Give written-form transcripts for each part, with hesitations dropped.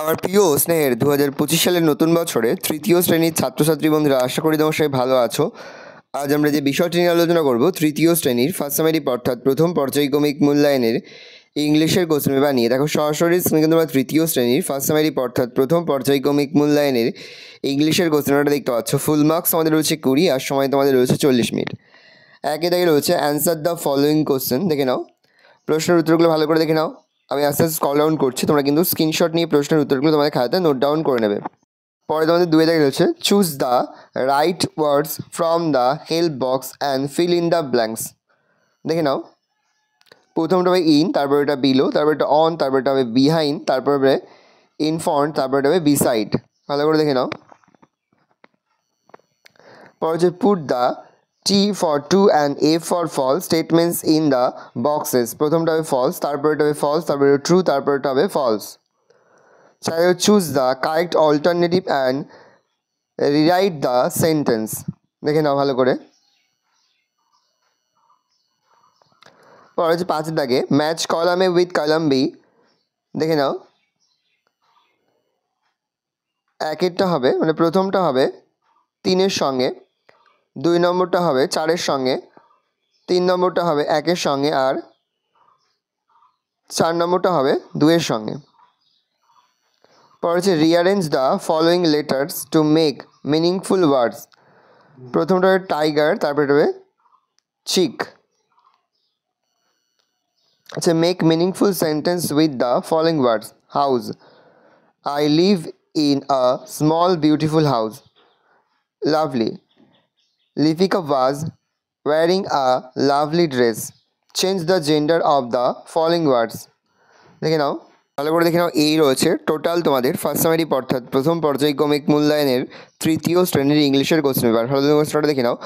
আমার প্রিয় স্নেহের 2025 সালের নতুন বছরে তৃতীয় শ্রেণীর ছাত্রছাত্রী বন্ধুরা, আশা করি তোমার সবাই ভালো আছো। আজ আমরা যে বিষয়টি নিয়ে আলোচনা করব, তৃতীয় শ্রেণীর ফার্স্ট সামারি অর্থাৎ প্রথম পর্যায়ক্রমিক মূল্যায়নের ইংলিশের কোশ্চেন পেপার নিয়ে। দেখো সরাসরি স্ক্রিনে তোমরা তৃতীয় শ্রেণীর ফার্স্ট সামারি অর্থাৎ প্রথম পর্যায়ক্রমিক মূল্যায়নের ইংলিশের কোশ্চেন পেপারটা দেখতে পাচ্ছ। ফুল মার্কস আমাদের রয়েছে 20 আর সময় তোমাদের রয়েছে 40 মিনিট। একে দাগে রয়েছে অ্যান্সার দ্য ফলোয়িং কোশ্চেন। দেখে নাও, প্রশ্নের উত্তরগুলো ভালো করে দেখে নাও। আমি আস্তে আস্তে স্ক্রল ডাউন করছি, তোমরা কিন্তু স্ক্রিনশট নিয়ে প্রশ্নের উত্তরগুলো তোমাদের খাতাতে নোট ডাউন করে নেবে। পরে তোমাদের দুয়ে দাগে রয়েছে choose the right words from the help box and fill in the blanks. দেখে নাও, প্রথমটা হবে ইন, তারপর এটা বিলো, তারপর এটা অন, তারপর এটা হবে বিহাইন্ড, তারপর হবে ইন ফ্রন্ট, তারপর এটা হবে বিসাইড। ভালো করে দেখে নাও। পরে হচ্ছে put the T for true and A for false statements in the boxes। প্রথমটা হবে false, তারপর এটা হবে false, তারপর এটা true, তারপর এটা হবে false। চাই choose the correct alternative and rewrite the sentence। দেখে নাও ভালো করে। পরে হচ্ছে 5 দাগে match column A with column B. দেখে নাও, একেরটা হবে মানে প্রথমটা হবে 3-এর সঙ্গে, 2 নম্বরটা হবে 4-এর সঙ্গে, 3 নম্বরটা হবে 1-এর সঙ্গে, আর 4 নম্বরটা হবে 2-এর সঙ্গে। পরে হচ্ছে rearrange the following letters to make meaningful ওয়ার্ডস। প্রথমটা হবে টাইগার, তারপরে হবে চিক। আচ্ছা, make meaningful sentence with the following words. House, I live in a small beautiful house. Lovely, Lipika was wearing a lovely dress. Change the gender of the following words. দেখে নাও ভালো করে, দেখে নাও। এই রয়েছে টোটাল তোমাদের ফার্স্ট সামারি অর্থাৎ প্রথম পর্যায়ক্রমিক মূল্যায়নের তৃতীয় শ্রেণীর ইংলিশের কোশ্চেন পেপার। ভালো কোশ্চেনটা দেখে নাও।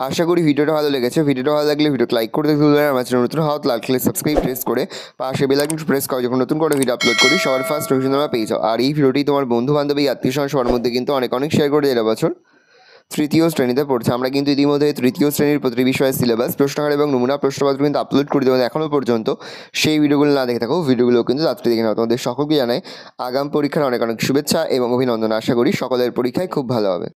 আশা করি ভিডিওটা ভালো লেগেছে। ভিডিওটা ভালো লাগলে ভিডিওটা লাইক করতে ভুলবেন না। আমার চ্যানেল নতুন হওয়া লাগলে সাবস্ক্রাইব প্রেস করে পাশে বেল আইকন প্রেস করো, যখন নতুন করে ভিডিও আপলোড করি সবার ফার্স্ট নোটিফিকেশন তোমরা পেয়ে যাও। আর এই ভিডিওটি তোমার বন্ধু বান্ধবী আত্মীয় স্বজন সবার মধ্যে কিন্তু অনেক শেয়ার করে দেওয়া বছর তৃতীয় শ্রেণীতে পড়ছে। আমরা কিন্তু ইতিমধ্যে তৃতীয় শ্রেণীর প্রতিটি বিষয়ের সিলেবাস, প্রশ্নকার এবং নমুনা প্রশ্নপত্র কিন্তু আপলোড করে দেবো। এখনও পর্যন্ত সেই ভিডিওগুলো না দেখে থাকো, ভিডিওগুলো কিন্তু রাত্রি দেখে নাও। তোমাদের সকলকে জানাই আগাম পরীক্ষার অনেক শুভেচ্ছা এবং অভিনন্দন। আশা করি সকলের পরীক্ষায় খুব ভালো হবে।